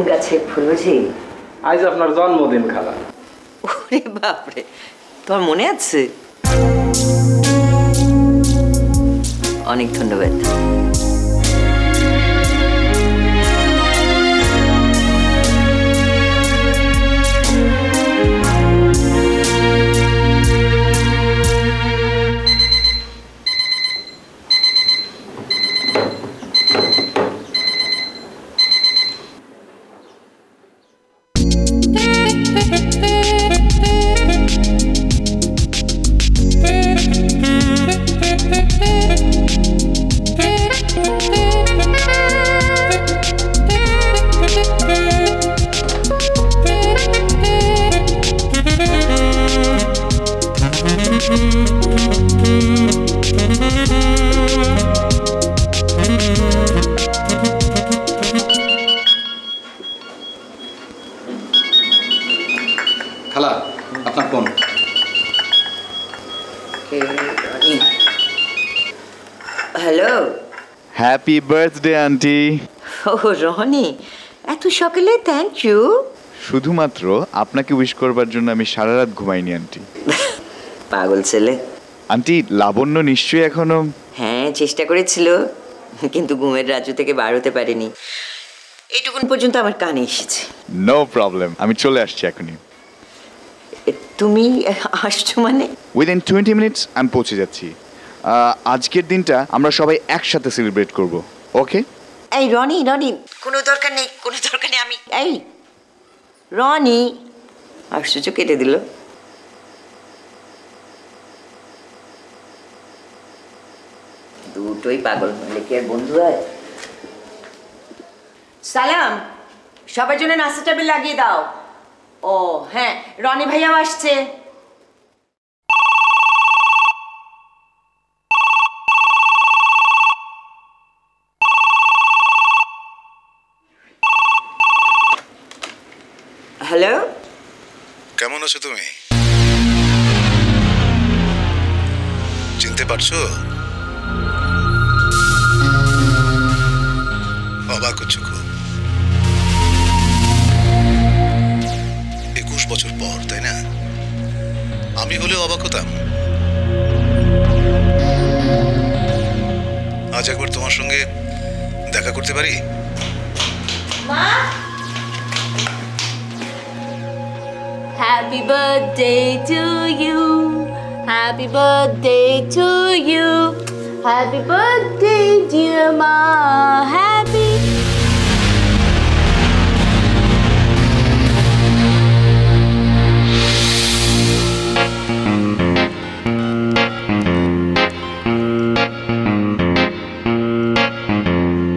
নতুন গাছে ফুল বুঝি? আজ আপনার জন্মদিন খালা। ওরে বাপরে, তোমার মনে আছে? অনেক ধন্যবাদ। খালা আপনার ফোন। Hello, happy birthday aunty. ও রনি, এত সকালে? Thank you. শুধুমাত্র আপনাকে উইশ করবার জন্য আমি সারা রাত ঘুমাইনি আন্টি। পাগল ছেলে। আন্টি, লাবণ্য নিশ্চয়ই এখনো? হ্যাঁ, চেষ্টা করেছিল, কিন্তু ঘুমের রাজ্য থেকে বার হতে পারেনি। এইটুকুন পর্যন্ত আমার কানে এসেছে। নো প্রবলেম, আমি চলে আসছি এখনই। তুমি আসছো মানে? উইদিন 20 মিনিটস আমি পৌঁছে যাচ্ছি। আজকের দিনটা আমরা সবাই একসাথে সেলিব্রেট করব, ওকে? এই রনি, রনি, কোনো দরকার নেই, কোনো দরকার নেই। আমি এই রনি, আশ্চর্য, কেটে দিল। দুটোই পাগল, হলে কি আর বন্ধু হয়? সালাম, সবার জন্য নাস্তা টেবিল লাগিয়ে দাও। ও হ্যাঁ, রনি ভাইয়াও আসছে। হ্যালো, কেমন আছো তুমি? চিনতে পারছো? অবাক হচ্ছ খুব। 21 বছর পর, তাই না? আমি হলেও অবাক হতাম। আজ একবার তোমার সঙ্গে দেখা করতে পারি? মা, Happy birthday to you. Happy birthday to you. Happy birthday, dear Ma. Happy.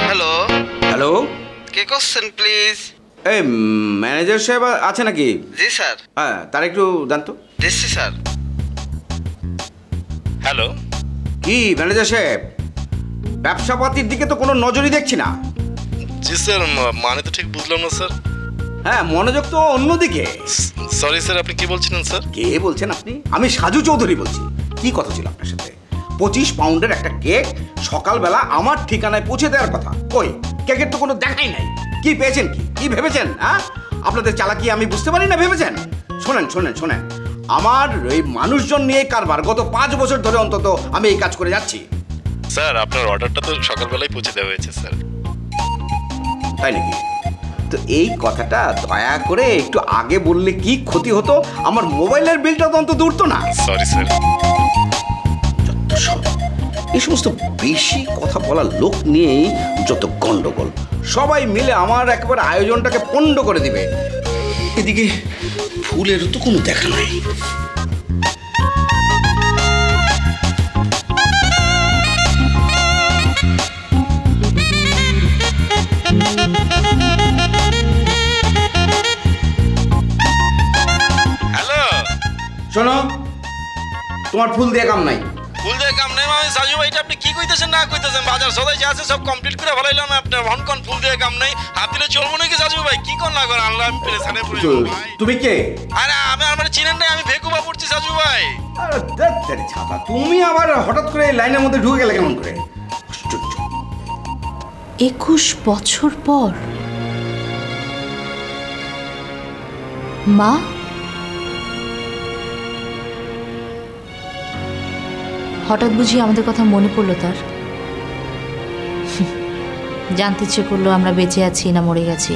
Hello hello, কে করছেন প্লিজ? এই ম্যানেজার সাহেব আছে নাকি? জি স্যার। হ্যাঁ, তার একটু জানতো। দিচ্ছি স্যার। হ্যালো, কি ম্যানেজার সাহেব, ব্যবসাপাতির দিকে তো কোনো নজরই দেখছি না। জি স্যার, মানে তো ঠিক বুঝলাম না স্যার। হ্যাঁ, মনোযোগ তো অন্যদিকে। সরি স্যার, আপনি কি বলছিলেন স্যার? কে বলছেন আপনি? আমি সাজু চৌধুরী বলছি। কি কথা ছিল আপনার সাথে? 25 পাউন্ডের একটা কেক সকালবেলা আমার ঠিকানায় পৌঁছে দেওয়ার কথা। কই, কেকের তো কোনো দেখাই নাই। কি পেয়েছেন? কি ভেবেছেন? হ্যাঁ, আপনাদের চালাকি আমি বুঝতে পারি না ভেবেছেন? শোনেন শোনেন শোনেন, আমার এই মানুষজন নিয়ে কারবার গত 5 বছর ধরে অন্তত আমি এই কাজ করে যাচ্ছি। স্যার, আপনার অর্ডারটা তো সকালবেলায় পৌঁছে দেওয়া হয়েছে স্যার। তাই নাকি? তো এই কথাটা দয়া করে একটু আগে বললে কি ক্ষতি হতো? আমার মোবাইলের বিলটা তো অন্তত উঠতো না। Sorry sir. এই সমস্ত বেশি কথা বলা লোক নিয়েই যত গন্ডগোল। সবাই মিলে আমার একেবারে আয়োজনটাকে পণ্ড করে দিবে। এদিকে ফুলের তো কোনো দেখা নাই। হ্যালো, শোনো, তোমার ফুল দিয়ে কাম নাই। ফুল দিয়ে কাম নাই মানে সাজু ভাই, আপনি কি কইতেছেন না কইতেছেন? বাজার সদাই যা আছে সব কমপ্লিট করে ফেলাইলাম, আপনার ভনকন ফুল দিয়ে কাম নাই। হাত দিলে চলবো নাকি সাজু ভাই? কি কোন না করেন, আল্লাহ আমি পেরেছানে পড়ে ভাই। তুমি কে? আরে আমি আমার চিনেন নাই, আমি ভেকুবা পড়ছি সাজু ভাই। আরে দেখ ছাতা, তুমি আবার হঠাৎ করে এই লাইনের মধ্যে ঢুকে গেলে কেমন করে? 21 বছর পর মা, হঠাৎ বুঝি আমাদের কথা মনে পড়লো তার? জানতে ইচ্ছে করলো আমরা বেঁচে আছি না মরে গেছি।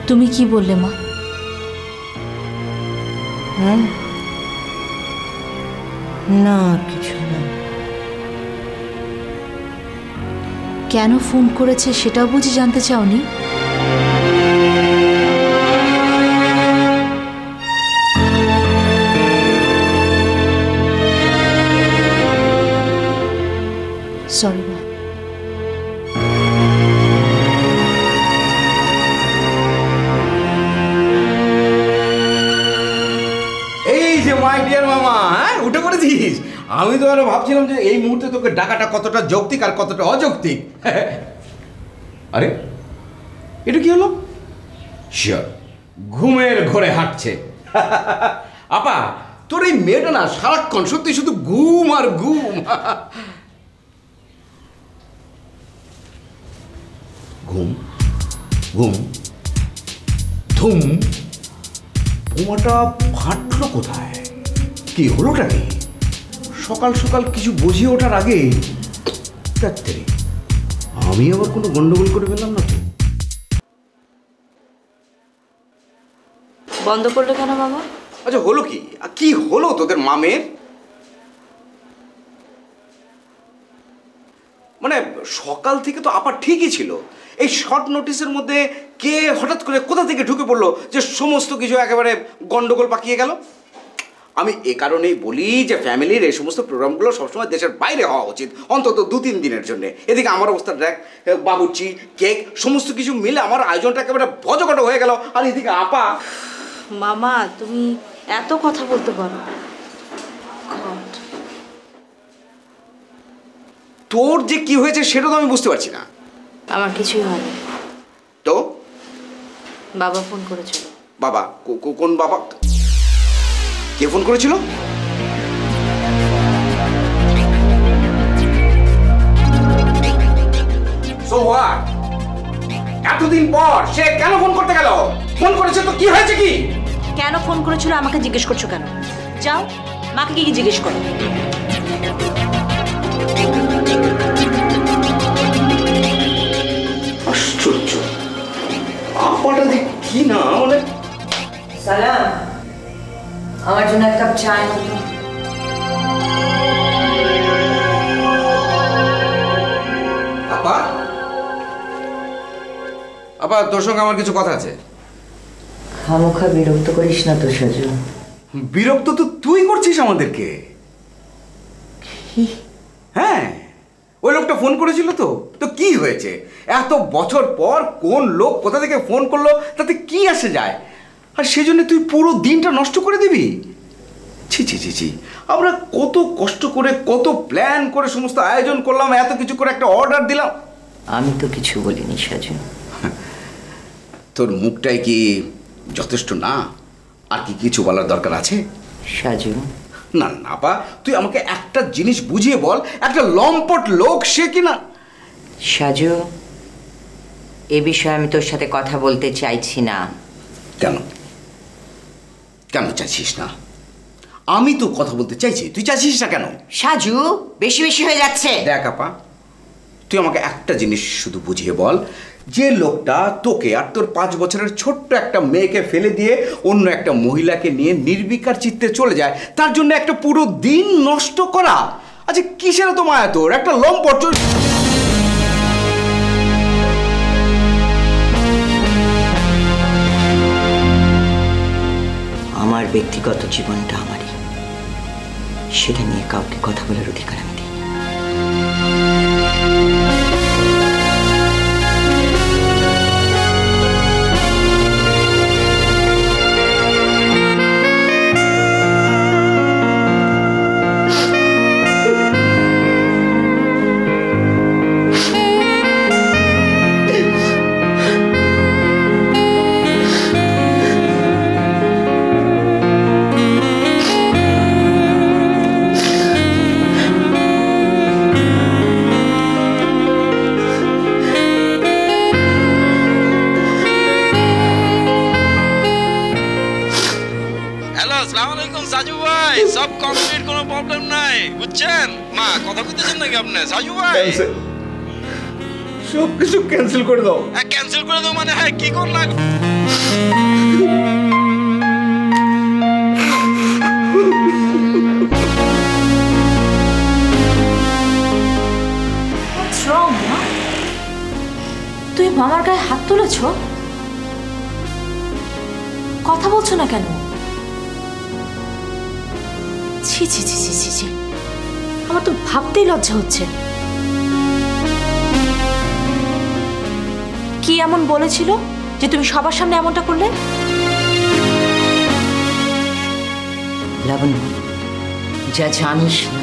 তুমি কি বললে মা? হ্যাঁ, না কিছু না। কেন ফোন করেছে সেটাও বুঝি জানতে চাওনি? সরি মা। এই যে মাই ডিয়ার মামা, হ্যাঁ উঠে পড়েছিস। আমি তো আরো ভাবছিলাম যে এই মুহূর্তে তোকে ডাকাটা কতটা যৌক্তিক আর কতটা অযৌক্তিক। আরে এটা কি হলো? শিওর ঘুমের ঘরে হাঁটছে। আপা তোর এই মেয়েটা না সারাক্ষণ সত্যি শুধু ঘুম আর ঘুম। ঘুম ঘুম ধুম, বোমাটা ফাটলো কোথায়? কি হলোটা কি? সকাল সকাল কিছু বুঝিয়ে ওঠার আগে আমি আবার কোনো গন্ডগোল করে ফেললাম না তো? বন্ধ করলে কেন বাবা? আচ্ছা হলো কি? কি হলো তোদের মামের? মানে সকাল থেকে তো আপা ঠিকই ছিল, এই শর্ট নোটিসের মধ্যে কে হঠাৎ করে কোথা থেকে ঢুকে পড়লো যে সমস্ত কিছু একেবারে গন্ডগোল পাকিয়ে গেল? আমি এ কারণেই বলি যে ফ্যামিলির এই সমস্ত প্রোগ্রামগুলো সবসময় দেশের বাইরে হওয়া উচিত, অন্তত 2-3 দিনের জন্য। এদিকে আমার অবস্থা দেখ, বাবুর্চি কেক সমস্ত কিছু মিলে আমার আয়োজনটা একেবারে ভজঘট হয়ে গেল। আর এদিকে আপা। মামা তুমি এত কথা বলতে পারো? তোর যে কি হয়েছে সেটা তো আমি বুঝতে পারছি না। আমার কিছুই হয়নি তো? বাবা ফোন করেছিল। বাবা? কোন বাবা? কে ফোন করেছিল? So what? এতদিন পর সে কেন ফোন করতে গেল? ফোন করেছে তো কি হয়েছে কি? কেন ফোন করেছিল আমাকে জিজ্ঞেস করছো কেন? যাও মাকে কি জিজ্ঞেস করো। আশ্চর্য, আপাটা যে কি না মানে। সালাম, আমার জন্য এক কাপ চা এনো তো। আপা, আপা তোর সঙ্গে আমার কিছু কথা আছে। খামোখা বিরক্ত করিস না তো সাজু। বিরক্ত তো তুই করছিস আমাদেরকে। হ্যাঁ, ওই লোকটা ফোন করেছিল তো। তো কি হয়েছে? এত বছর পর কোন লোক কোথা থেকে ফোন করলো তাতে কি আসে যায়? আর সেজন্য তুই পুরো দিনটা নষ্ট করে দিবি? ছি ছি ছি ছি, আমরা কত কষ্ট করে কত প্ল্যান করে সমস্ত আয়োজন করলাম, এত কিছু করে একটা অর্ডার দিলাম। আমি তো কিছু বলিনি সাজু। তোর মুখটাই কি যথেষ্ট না? আর কি কিছু বলার দরকার আছে? সাজু না না আপা, তুই আমাকে একটা জিনিস বুঝিয়ে বল, একটা লম্পট লোক সে কিনা। সাজু, এ বিষয়ে আমি তোর সাথে কথা বলতে চাইছি না। কেন কেন চাইছিস না? আমি তো কথা বলতে চাইছি, তুই চাইছিস না কেন? সাজু, বেশি বেশি হয়ে যাচ্ছে। দেখ আপা, তুই আমাকে একটা জিনিস শুধু বুঝিয়ে বল, যে লোকটা তোকে আর তোর 5 বছরের ছোট্ট একটা মেয়েকে ফেলে দিয়ে অন্য একটা মহিলাকে নিয়ে নির্বিকার চিত্তে চলে যায়, তার জন্য একটা পুরো দিন নষ্ট করা, আচ্ছা কিসের তো মায়া তোর? একটা লম্পট। আমার ব্যক্তিগত জীবনটা আমারই, সেটা নিয়ে কাউকে কথা বলার অধিকার আমি দিই। ভাই সব কমপ্লিট, কোনো প্রবলেম নাই, বুঝছেন? মা কথা কইতেছেন নাকি আপনি সাজু ভাই? সব কিছু ক্যান্সেল করে দাও। ক্যান্সেল করে দাও মানে? হ্যাঁ কি করলা? তুই মামার গায়ে হাত তুলেছ? কথা বলছো না কেন? ছি ছি ছি ছি ছি ছি, আমার তো ভাবতেই লজ্জা হচ্ছে। কি এমন বলেছিল যে তুমি সবার সামনে এমনটা করলে? লাবণ্য, যা জানিস না,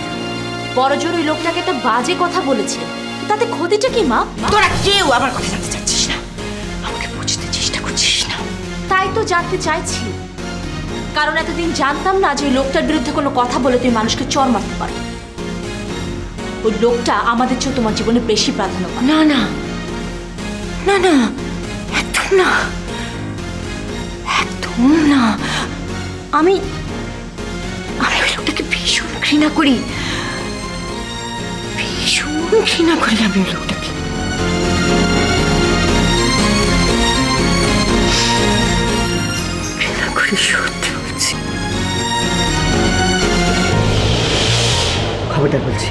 বড় জোর ওই লোকটাকে একটা বাজে কথা বলেছে, তাতে ক্ষতিটা কি মা? তোরা কেউ আমার কথা জানতে চাচ্ছিস না, আমাকে বুঝতে চেষ্টা করছিস না। তাই তো জানতে চাইছি, কারণ এতদিন জানতাম না যে ওই লোকটার বিরুদ্ধে কোনো কথা বলে তুই মানুষকে চর মারতে পারো। ওই লোকটা আমাদের চেয়ে তোমার জীবনে বেশি প্রাধান্য পায়। না না না না, একদম না, একদম না। আমি আমি ওই লোকটাকে ভীষণ ঘৃণা করি, ভীষণ ঘৃণা করি আমি ওই লোকটাকে। ঘৃণা করি, সত্যি বলছি। খবরদার বলছি,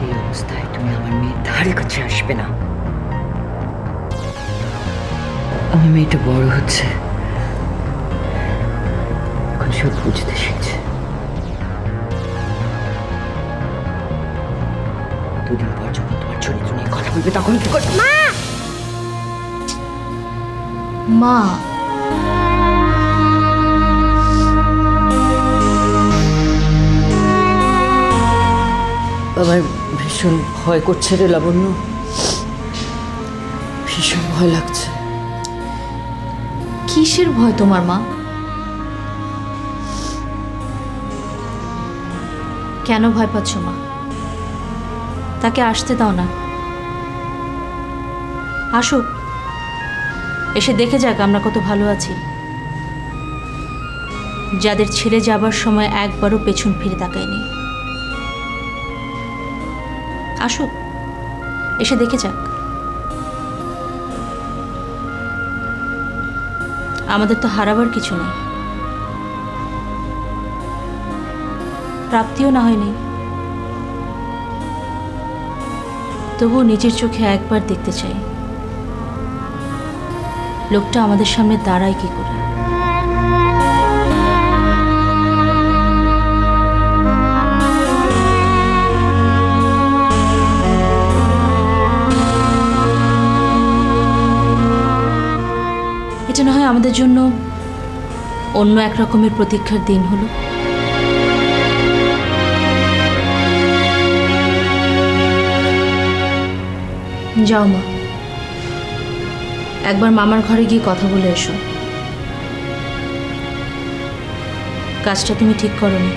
এই অবস্থায় তুমি আমার মেয়ের ধারে কাছে আসবে না। আমার মেয়েটা বড় হচ্ছে, এখন সব বুঝতে শিখছে। দুদিন পর যখন তোমার চরিত্র নিয়ে কথা বলবে তখন কি করবে? মা মা, আমার ভীষণ ভয় করছে রে লাবণ্য, ভীষণ ভয় লাগছে। কিসের ভয় তোমার মা? কেন ভয় পাচ্ছ মা? তাকে আসতে দাও না, আসুক, এসে দেখে যাক আমরা কত ভালো আছি, যাদের ছেড়ে যাবার সময় একবারও পেছন ফিরে তাকায়নি। আসুক, এসে দেখে যাক। আমাদের তো হারাবার কিছু নেই, প্রাপ্তিও না হয়নি, তবুও নিজের চোখে একবার দেখতে চাই লোকটা আমাদের সামনে দাঁড়ায় কি করে। এটা না হয় আমাদের জন্য অন্য এক রকমের প্রতীক্ষার দিন হলো। যাও মা, একবার মামার ঘরে গিয়ে কথা বলে এসো। কাজটা তুমি ঠিক করোনি।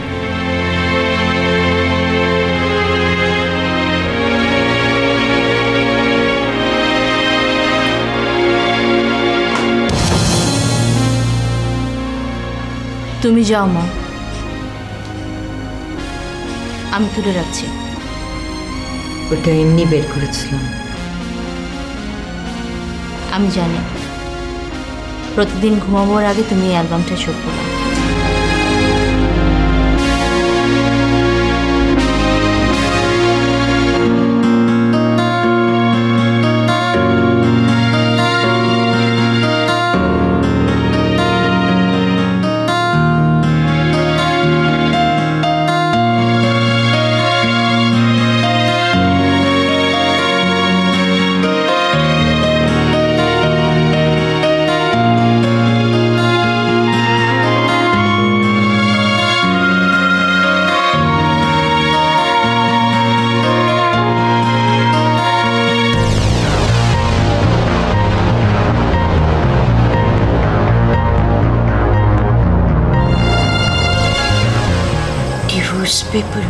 তুমি যাও মা, আমি তুলে রাখছি। ওটা এমনি বের করেছিলাম। আমি জানি প্রতিদিন ঘুমাবার আগে তুমি এই অ্যালবামটা চোখ পড়ো। পেপার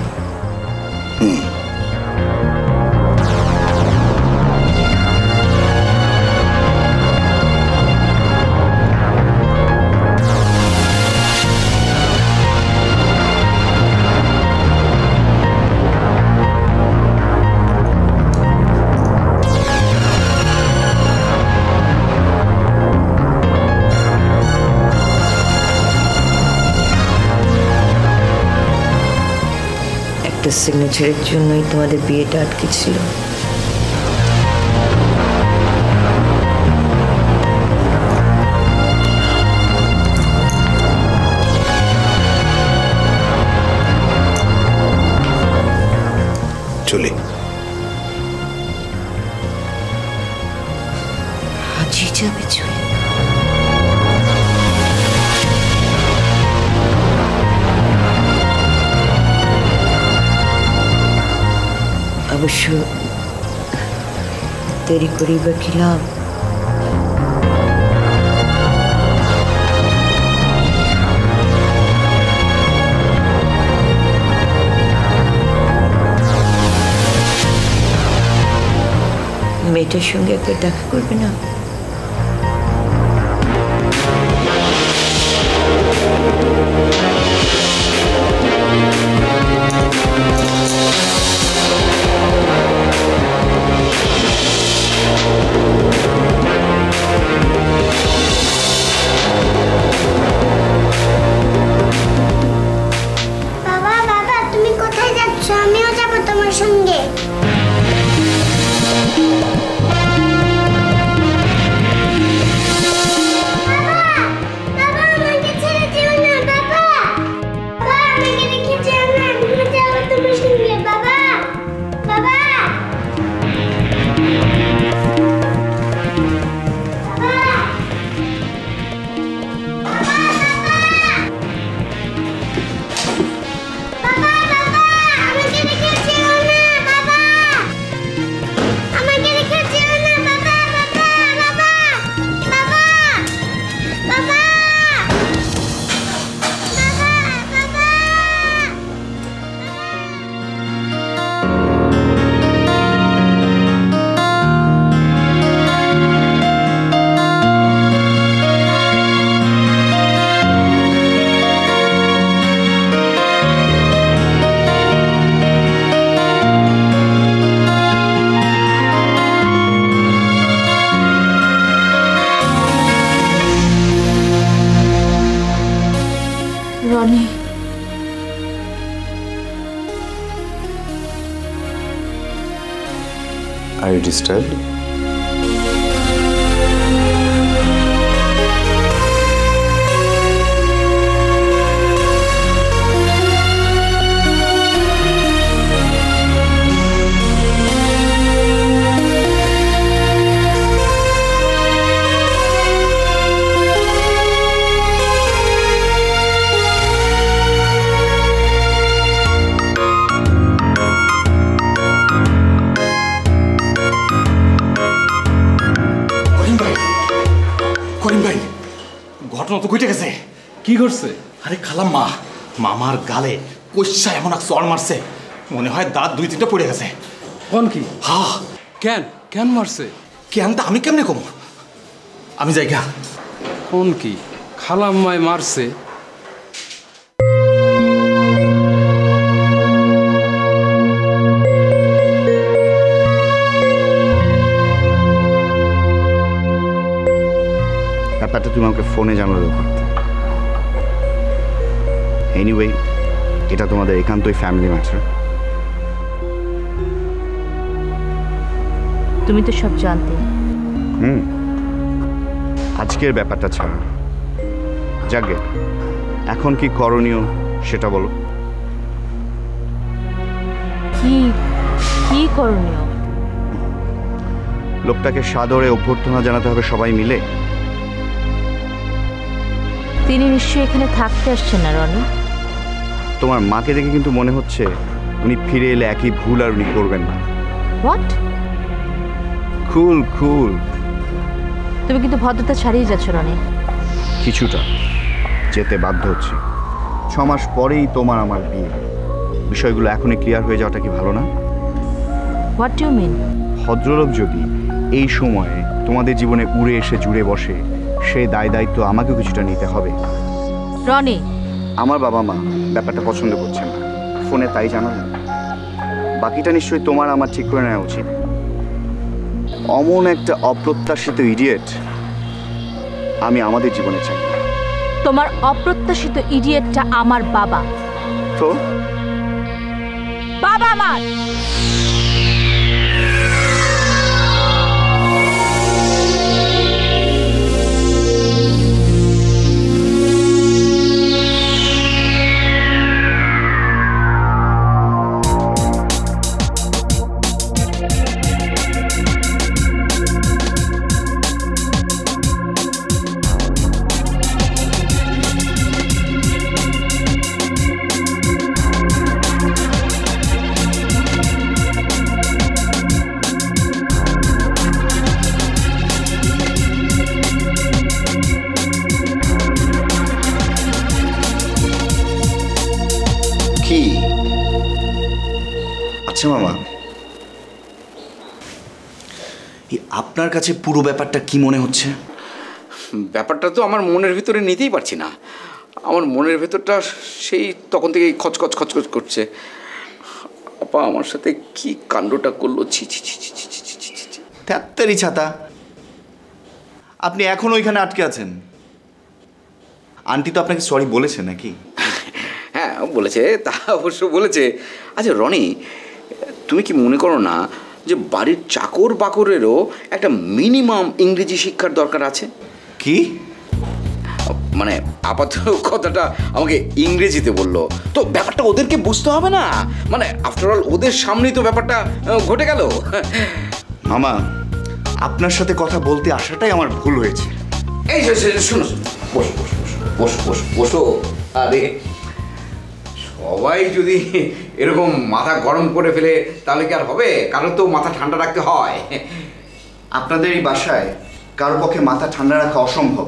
একটা সিগনেচারের জন্যই তোমাদের বিয়েটা আটকে ছিল। চলে আজই যাবে চলে? অবশ্য দেরি করি বা কি লাভ? মেয়েটার সঙ্গে একবার দেখা করবে না? বাবা বাবা তুমি কোথায় যাচ্ছ? আমিও যাবো তোমার সঙ্গে। Roni, Are you disturbed? করিম ভাই, ঘটনা তো ঘটে গেছে। কি করছে? আরে খালাম মা, মামার গালে কইসা এমন এক চড় মারছে, মনে হয় দাঁত 2-3টা পড়ে গেছে। কোন কি? হা, কেন কেন মারছে? কেনটা আমি কেমনে কম? আমি যাইগা। কোন কি? খালাম্মায় মারছে? ব্যাপারটা তুমি আমাকে ফোনে জানালেও পারতে। এনিওয়ে, এটা তোমাদের একান্তই ফ্যামিলি ম্যাটার। তুমি তো সব জানতে। আজকের ব্যাপারটা ছাড়া যাকে এখন কি করণীয় সেটা বলো। কি কি করণীয়? লোকটাকে সাদরে অভ্যর্থনা জানাতে হবে সবাই মিলে। তিনি নিশ্চয়ই এখানে থাকতে আসছেন না রনি? তোমার মাকে দেখে কিন্তু মনে হচ্ছে উনি ফিরে এলে একই ভুল আর উনি করবেন না। হোয়াট? কুল কুল। তুমি কিন্তু ভদ্রতা ছাড়িয়ে যাচ্ছ রনি। কিছুটা যেতে বাধ্য হচ্ছি। 6 মাস পরেই তোমার আমার বিয়ে। বিষয়গুলো এখনই ক্লিয়ার হয়ে যাওয়াটা কি ভালো না? What do you mean? ভদ্রলোক যদি এই সময়ে তোমাদের জীবনে উড়ে এসে জুড়ে বসে, সেই দায় দায়িত্ব আমাকেও কিছুটা নিতে হবে। রনি, আমার বাবা মা ব্যাপারটা পছন্দ করছেন না, ফোনে তাই জানালেন। বাকিটা নিশ্চয়ই তোমার আমার ঠিক করে নেওয়া উচিত। অমন একটা অপ্রত্যাশিত ইডিয়েট আমি আমাদের জীবনে চাই। তোমার অপ্রত্যাশিত ইডিয়েটটা আমার বাবা। তো বাবা আমার। মামা, আপনার কাছে পুরো ব্যাপারটা কি মনে হচ্ছে? ব্যাপারটা তো আমার মনের ভিতরে নিতেই পারছি না। আমার মনের ভেতরটা সেই তখন থেকে খচখচ খচখচ করছে। আপা আমার সাথে কি কাণ্ডটা করলো! ছি ছি ছি ছি ছি ছি ছি ছি। ধ্যাত্তেরি ছাতা, আপনি এখন ওইখানে আটকে আছেন। আন্টি তো আপনাকে সরি বলেছে নাকি? হ্যাঁ বলেছে, তা অবশ্য বলেছে। আচ্ছা রনি, তুমি কি মনে করো না যে বাড়ির চাকর বাকরেরও একটা মিনিমাম ইংরেজি শিক্ষার দরকার আছে? কি মানে আপাতত কথাটা আমাকে ইংরেজিতে বললো, তো ব্যাপারটা ওদেরকে বুঝতে হবে না? মানে আফটার অল ওদের সামনেই তো ব্যাপারটা ঘটে গেল। মামা, আপনার সাথে কথা বলতে আসাটাই আমার ভুল হয়েছে। এই শোনো, বসো বসো বসো বসো বসো। আরে সবাই যদি এরকম মাথা গরম করে ফেলে তাহলে কি আর হবে? কারণ তো মাথা ঠান্ডা রাখতে হয়। আপনাদের এই বাসায় কারো পক্ষে মাথা ঠান্ডা রাখা অসম্ভব।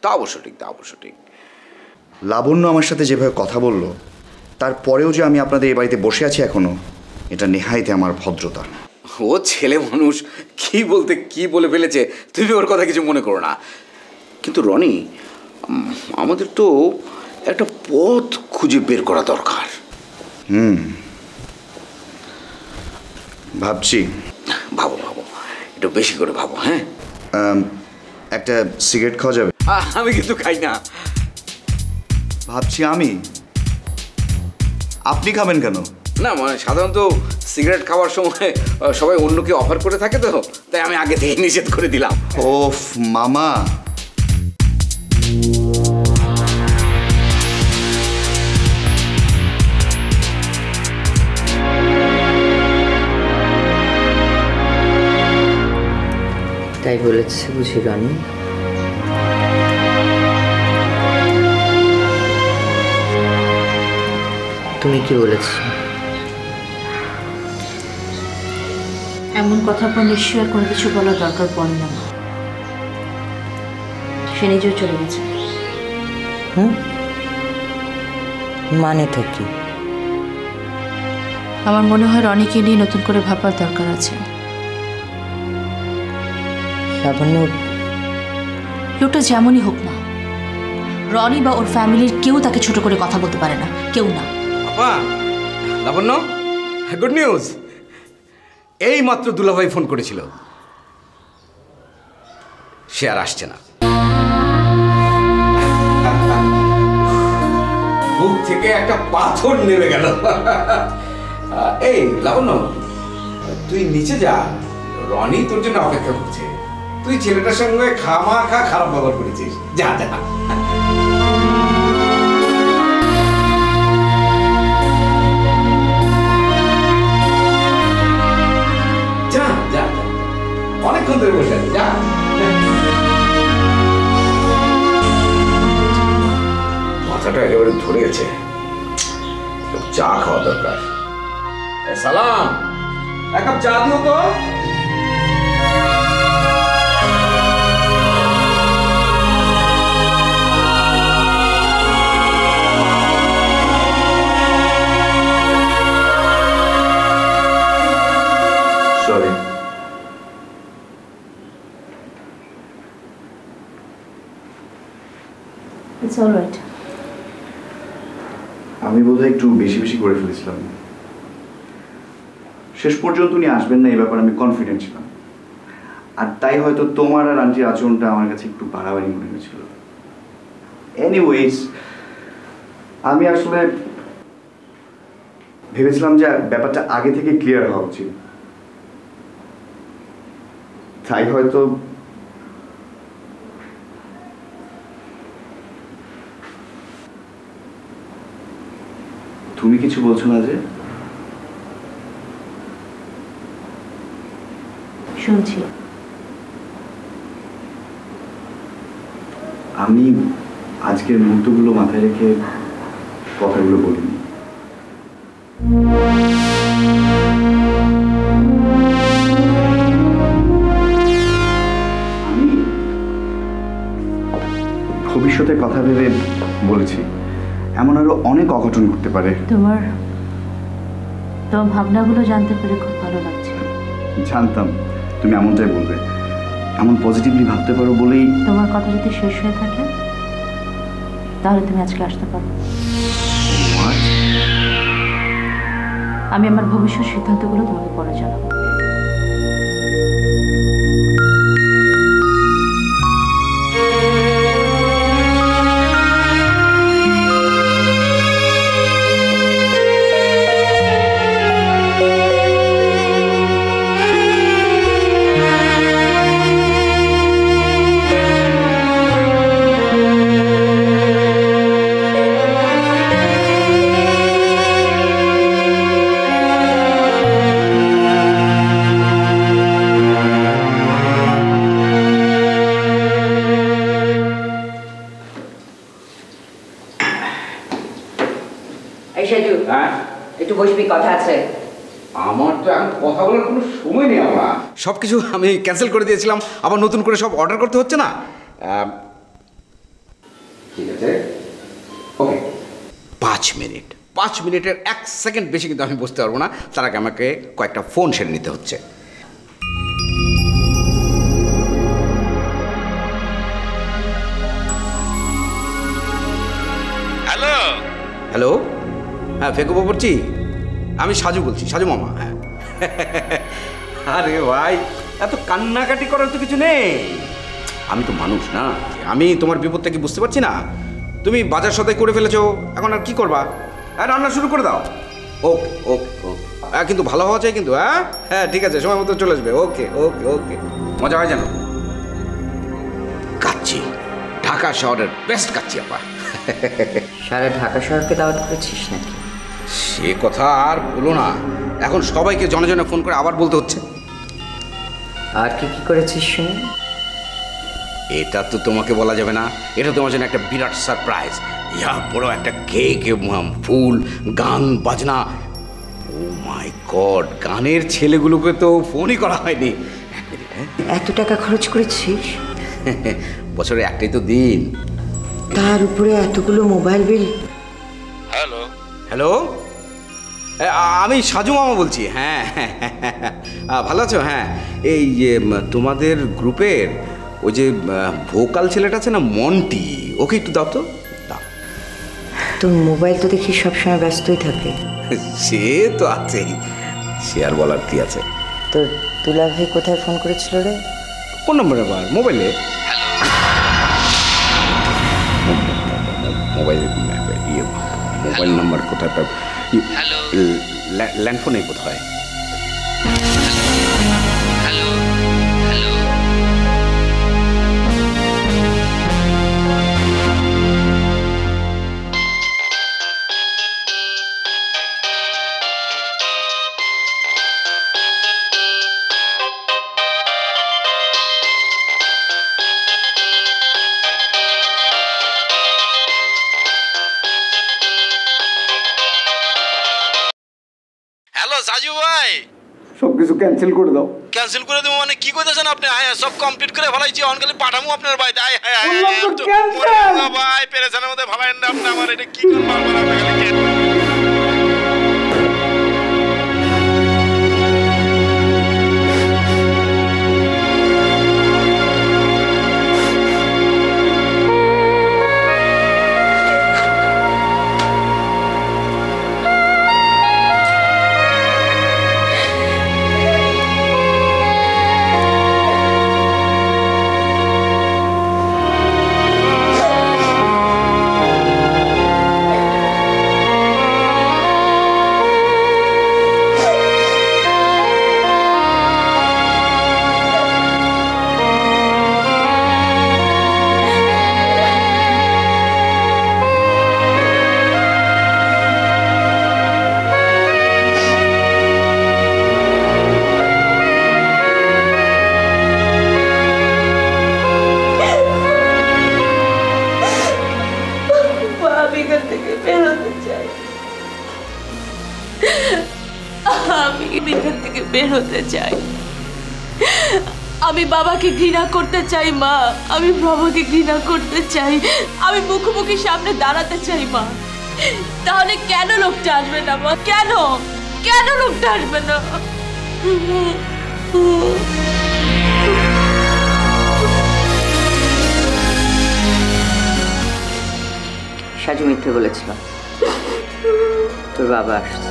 তা অবশ্য ঠিক, তা অবশ্য ঠিক। লাবণ্য আমার সাথে যেভাবে কথা বলল, তারপরেও যে আমি আপনাদের এই বাড়িতে বসে আছি এখনো, এটা নেহাইতে আমার ভদ্রতা। ও ছেলে মানুষ কি বলতে কি বলে ফেলেছে, তুমি ওর কথা কিছু মনে করো না। কিন্তু রনি, আমাদের তো একটা পথ খুঁজে বের করা দরকার। ভাবছি। ভাবো ভাবো, একটু বেশি করে ভাবো। হ্যাঁ, একটা সিগারেট খাওয়া যাবে? আমি কিন্তু খাই না। ভাবছি আমি। আপনি খাবেন কেন? না মানে সাধারণত সিগারেট খাওয়ার সময় সবাই অন্যকে অফার করে থাকে, তো তাই আমি আগে থেকে নিষেধ করে দিলাম। ওফ মামা, তাই বলেছে বুঝি রনি? তুমি কি বলেছ? এমন কথা পর নিশ্চয়ই আর কোনো কিছু বলার দরকার পড়ে না। সে নিজেও চলে গেছে। মানেটা কি? আমার মনে হয় রনিকে নিয়ে নতুন করে ভাবার দরকার আছে। লাবণ্য, লোকটা যেমনই হোক না, রনি বা ওর ফ্যামিলির কেউ তাকে ছোট করে কথা বলতে পারে না, কেউ না। আপা, লাবণ্য, গুড নিউজ। এই মাত্র দুলাভাই ফোন করেছিল, সে আর আসছে না। বুক থেকে একটা পাথর নেমে গেল। এই লাবণ্য, তুই নিচে যা, রনি তোর জন্য অপেক্ষা করছে। তুই ছেলেটার সঙ্গে খামাখা খারাপ ব্যবহার করেছিস। যা যা। যা যা, অনেকক্ষণ ধরে বসে আছি। যা। মাথাটা একেবারে ধরে গেছে, চা খাওয়া দরকার। সালাম, এক কাপ চা দিও তো। সরি। It's all right. আমি বোধহয় একটু বেশি বেশি করে ফেলেছিলাম। শেষ পর্যন্ত উনি আসবেন না এই ব্যাপারে আমি কনফিডেন্ট ছিলাম, আর তাই হয়তো তোমার আর আন্টির আচরণটা আমার কাছে একটু বাড়াবাড়ি মনে হয়েছিল। এনিওয়েজ, আমি আসলে ভেবেছিলাম যে ব্যাপারটা আগে থেকে ক্লিয়ার হওয়া উচিত, তাই হয়তো তুমি কিছু বলছো না যে? শুনছি। আমি আজকের মুহূর্তগুলো মাথায় রেখে কথাগুলো বলিনি। আমি ভবিষ্যতের কথা ভেবে বলেছি, এমন আরো অনেক অঘটন ঘটতে পারে। তোমার ভাবনাগুলো জানতে পেরে খুব ভালো লাগছে। জানতাম তুমি এমনটাই বলবে, এমন পজিটিভলি ভাবতে পারো বলেই। তোমার কথা যদি শেষ হয়ে থাকে তাহলে তুমি আজকে আসতে পারো। আমি আমার ভবিষ্যৎ সিদ্ধান্তগুলো তোমাকে পরে জানাবো। একটু বসবি, কথা আছে। আমার তো এখন কথা বলার কোনো সময় নেই। আমরা সব কিছু আমি ক্যান্সেল করে দিয়েছিলাম, আবার নতুন করে সব অর্ডার করতে হচ্ছে না। ঠিক আছে, ওকে। 5 মিনিট, 5 মিনিটের 1 সেকেন্ড বেশি কিন্তু আমি বসতে পারবো না। তার আগে আমাকে কয়েকটা ফোন সেরে নিতে হচ্ছে। হ্যালো হ্যালো, হ্যাঁ ফেকু বাবুর্চি, আমি সাজু বলছি, সাজু মামা। হ্যাঁ আরে ভাই, এত কান্নাকাটি করার তো কিছু নেই। আমি তো মানুষ না, আমি তোমার বিপদটা কি বুঝতে পারছি না? তুমি বাজার সদাই করে ফেলেছো, এখন আর কি করবা? হ্যাঁ রান্না শুরু করে দাও। ওকে ওকে ওকে, হ্যাঁ কিন্তু ভালো হওয়া চাই কিন্তু। হ্যাঁ হ্যাঁ ঠিক আছে, সময় মতো চলে আসবে। ওকে ওকে ওকে, মজা হয় জানো। কাচ্চি, ঢাকা শহরের বেস্ট কাচ্চি আপা। সারা ঢাকা শহরকে দাওয়াত করেছিস নাকি? সে কথা আর বলো না, এখন সবাইকে জনে জনে ফোন করে আবার বলতে হচ্ছে। আর কি কি করেছিস শুনি? এটা তো তোমাকে বলা যাবে না, এটা তোমার জন্য একটা বিরাট সারপ্রাইজ। ইয়া বড় একটা কেক, ফুল, গান বাজনা। ও মাই গড, গানের ছেলেগুলোকে তো ফোনই করা হয়নি। এত টাকা খরচ করেছিস? বছরে একটাই তো দিন, তার উপরে এতগুলো মোবাইল বিল। হ্যালো হ্যালো, আমি সাজু মামা বলছি। হ্যাঁ ভালো আছো? হ্যাঁ এই যে তোমাদের গ্রুপের ওই যে ভোকাল ছেলেটা আছে না, মন্টি, ওকে একটু দাও তো, দাও। তোর মোবাইল তো দেখি সবসময় ব্যস্তই থাকে। সে তো আছেই, সে আর বলার কি আছে। তোর দুলা ভাই কোথায় ফোন করেছিল রে? কোন নম্বরে আবার? মোবাইলে। মোবাইল নাম্বার কোথায় পাব? ল্যান্ডফোনে কোথায়? হ্যালো সাজু ভাই, সবকিছু ক্যান্সেল করে দাও। ক্যান্সেল করে দেবো মানে কি কইতেছেন আপনি? সব কমপ্লিট করে ফেলাইছি, অনকালি পাঠামু আপনার বাড়িতে। ভাই পেরেছানের মধ্যে ভালাইন না আপনি আমার, এটা কি করবো আমার আপনাকে? বের হতে চাই। আমি বাবাকে ঘৃণা করতে চাই মা, আমি বাবাকে ঘৃণা করতে চাই, আমি মুখোমুখি সামনে দাঁড়াতে চাই মা। তাহলে কেন লোকটা আসবে না মা? কেন কেন লোকটা আসবে না? সাজু মিথ্যে বলেছিল, তোর বাবা আসছে।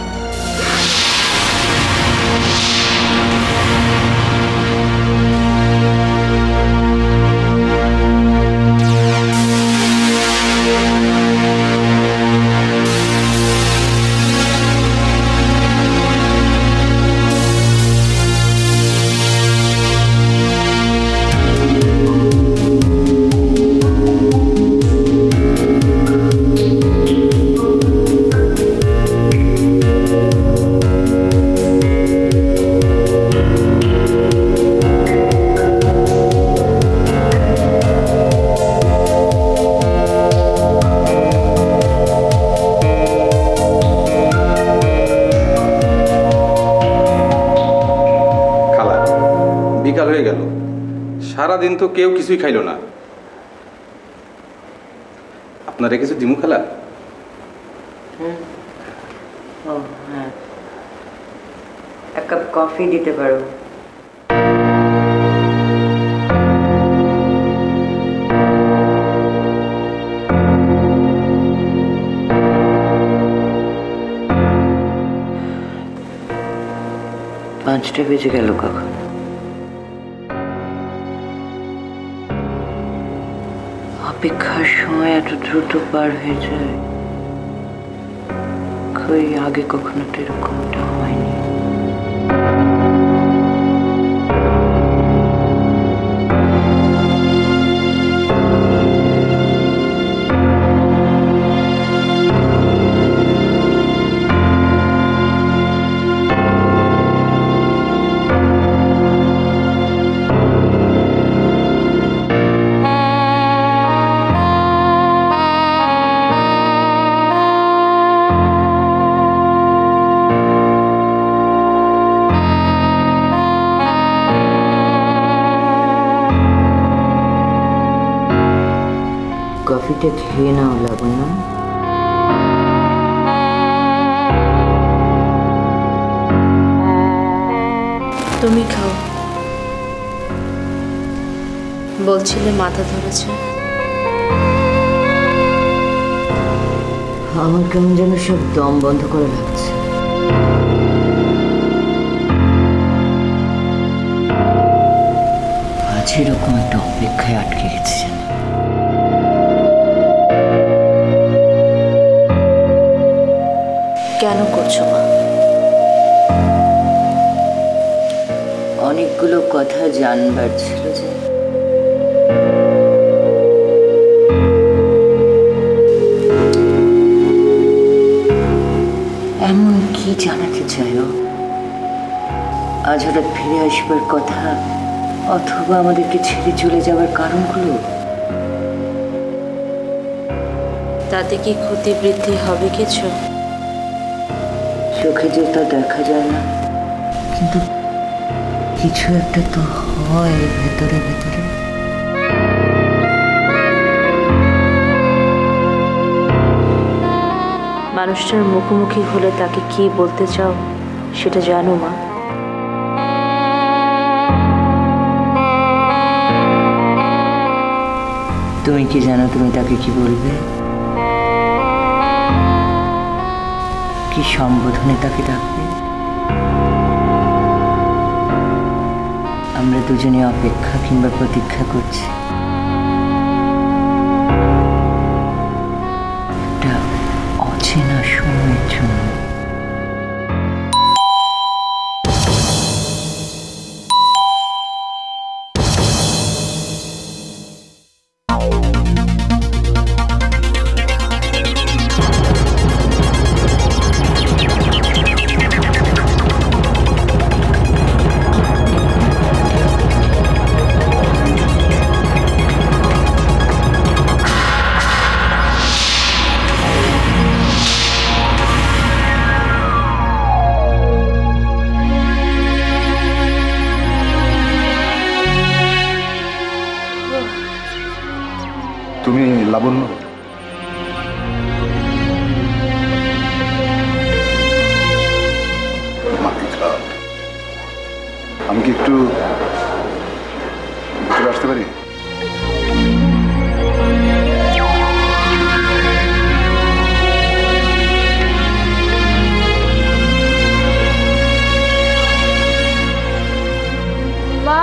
বিকাল হয়ে গেল, সারাদিন তো কেউ কিছুই খাইল না। আপনারা কিছু দিমু খালা? হ্যাঁ, এক কাপ কফি দিতে পারো। পাঁচটা বেজে গেল কখন? অপেক্ষার সময় এত দ্রুত পার হয়ে যায়, কই আগে কখনো তো এরকমটা হয়নি। কফিটা খেয়ে নাও লাবণ্য। তুমি খাও, বলছিলে মাথা ধরেছে। আমার কেমন যেন সব দম বন্ধ করে লাগছে। আজ এরকম একটা অপেক্ষায় আটকে গেছে। কেন করছো মা? অনেকগুলো কথা জানবার ছিল যে। এমন কি জানাতে চাইও? আজ হঠাৎ ফিরে আসবার কথা, অথবা আমাদেরকে ছেড়ে চলে যাওয়ার কারণগুলো? তাতে কি ক্ষতি বৃদ্ধি হবে কিছু? চোখে যে তা দেখা যায় না, কিন্তু কিছু একটা তো হয় ভেতরে ভেতরে। মানুষটার মুখোমুখি হলে তাকে কি বলতে চাও সেটা জানো মা? তুমি কি জানো তুমি তাকে কি বলবে? কি সম্বোধনে তাকে ডাকবে? আমরা দুজনে অপেক্ষা কিংবা প্রতীক্ষা করছি একটা অচেনা সময়ের জন্য। তুমি লাবণ্য? আমি কি একটু ভিতরে আসতে পারি? মা,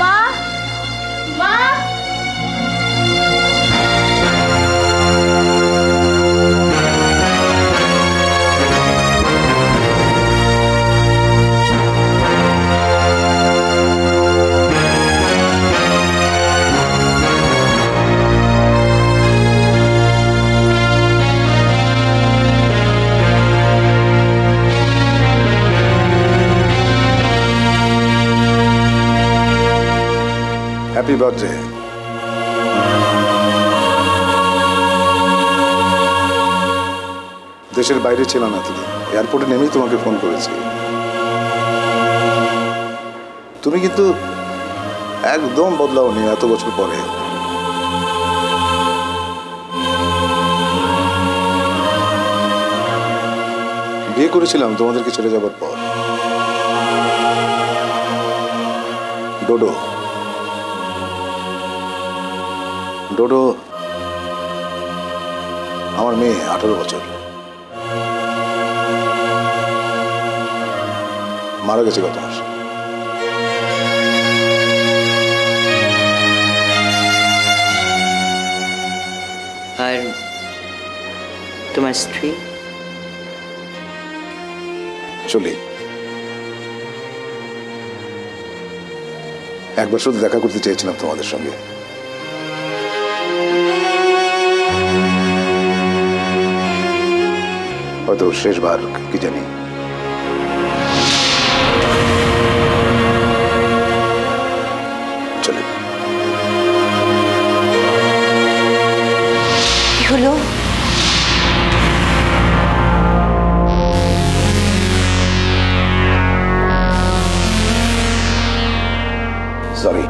মা, মা। Happy birthday. দেশের বাইরে ছিলাম এতদিন, এয়ারপোর্টে নেমেই তোমাকে ফোন করেছি। তুমি কিন্তু একদম বদলাওনি এত বছর পরে। বিয়ে করেছিলাম তোমাদেরকে ছেড়ে যাবার পর। ডোডো, ডোডো আমার মেয়ে, 18 বছর, মারা গেছে গত মাসে। আর তোমার স্ত্রী? চলি, একবার শুধু দেখা করতে চেয়েছিলাম তোমাদের সঙ্গে। হয়তো শেষবার, কি জানি। চলে। কি হলো? সরি।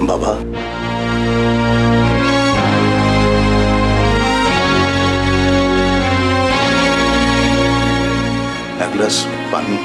বাবা, এক গ্লাস পানি।